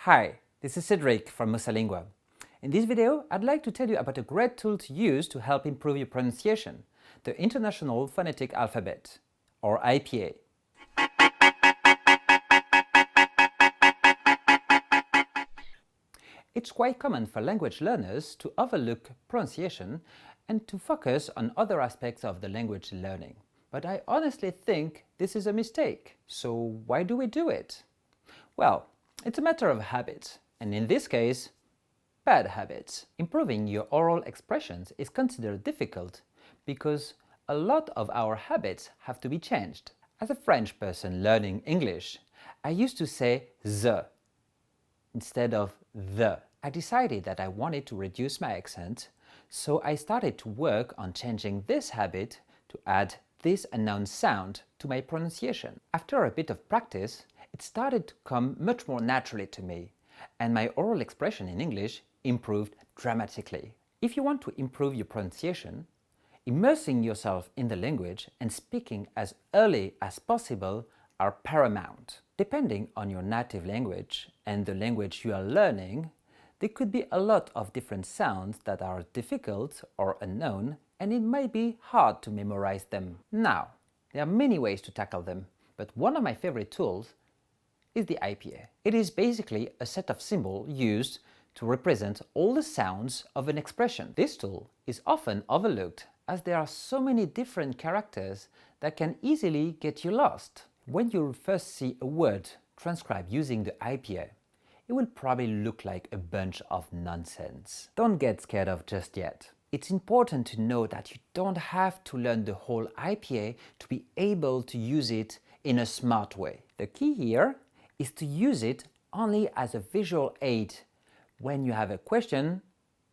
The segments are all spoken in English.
Hi, this is Cedric from Mosalingua. In this video, I'd like to tell you about a great tool to use to help improve your pronunciation, the International Phonetic Alphabet, or IPA. It's quite common for language learners to overlook pronunciation and to focus on other aspects of the language learning. But I honestly think this is a mistake. So why do we do it? Well, it's a matter of habit, and in this case, bad habits. Improving your oral expressions is considered difficult because a lot of our habits have to be changed. As a French person learning English, I used to say the instead of the. I decided that I wanted to reduce my accent, so I started to work on changing this habit to add this unknown sound to my pronunciation. After a bit of practice, it started to come much more naturally to me, and my oral expression in English improved dramatically. If you want to improve your pronunciation, immersing yourself in the language and speaking as early as possible are paramount. Depending on your native language and the language you are learning, there could be a lot of different sounds that are difficult or unknown, and it might be hard to memorize them. Now, there are many ways to tackle them, but one of my favorite tools is the IPA. It is basically a set of symbols used to represent all the sounds of an expression. This tool is often overlooked as there are so many different characters that can easily get you lost. When you first see a word transcribed using the IPA, it will probably look like a bunch of nonsense. Don't get scared of just yet. It's important to know that you don't have to learn the whole IPA to be able to use it in a smart way. The key here is to use it only as a visual aid when you have a question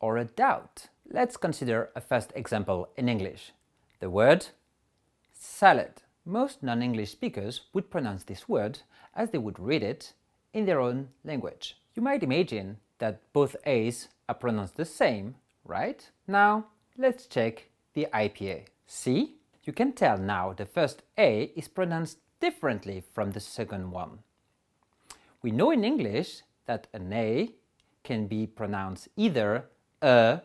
or a doubt. Let's consider a first example in English. The word salad. Most non-English speakers would pronounce this word as they would read it in their own language. You might imagine that both A's are pronounced the same, right? Now, let's check the IPA. See? You can tell now the first A is pronounced differently from the second one. We know in English that an A can be pronounced either a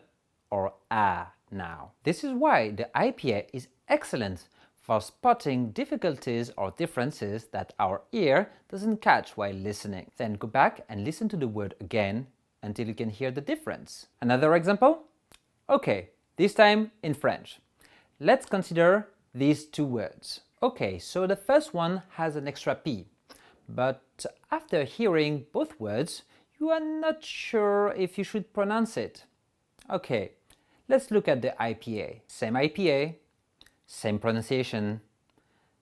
or a now. This is why the IPA is excellent for spotting difficulties or differences that our ear doesn't catch while listening. Then go back and listen to the word again until you can hear the difference. Another example? Okay, this time in French. Let's consider these two words. Okay, so the first one has an extra P. But after hearing both words, you are not sure if you should pronounce it. Okay, let's look at the IPA. Same IPA, same pronunciation.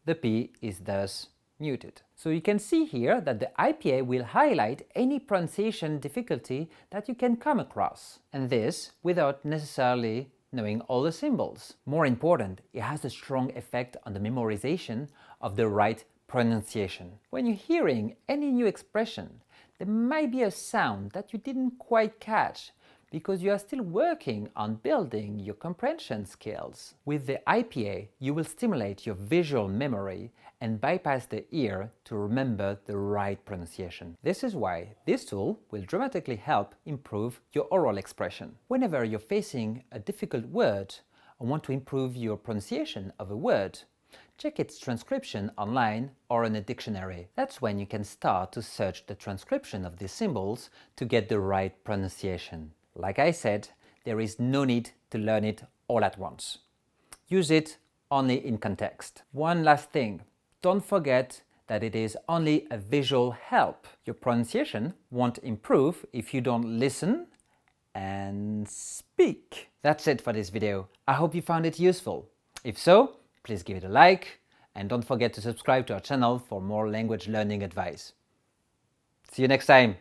The P is thus muted. So you can see here that the IPA will highlight any pronunciation difficulty that you can come across, and this without necessarily knowing all the symbols. More important, it has a strong effect on the memorization of the right pronunciation. When you're hearing any new expression, there might be a sound that you didn't quite catch because you are still working on building your comprehension skills. With the IPA, you will stimulate your visual memory and bypass the ear to remember the right pronunciation. This is why this tool will dramatically help improve your oral expression. Whenever you're facing a difficult word or want to improve your pronunciation of a word, check its transcription online or in a dictionary. That's when you can start to search the transcription of these symbols to get the right pronunciation. Like I said, there is no need to learn it all at once. Use it only in context. One last thing, don't forget that it is only a visual help. Your pronunciation won't improve if you don't listen and speak. That's it for this video. I hope you found it useful. If so, please give it a like and don't forget to subscribe to our channel for more language learning advice. See you next time!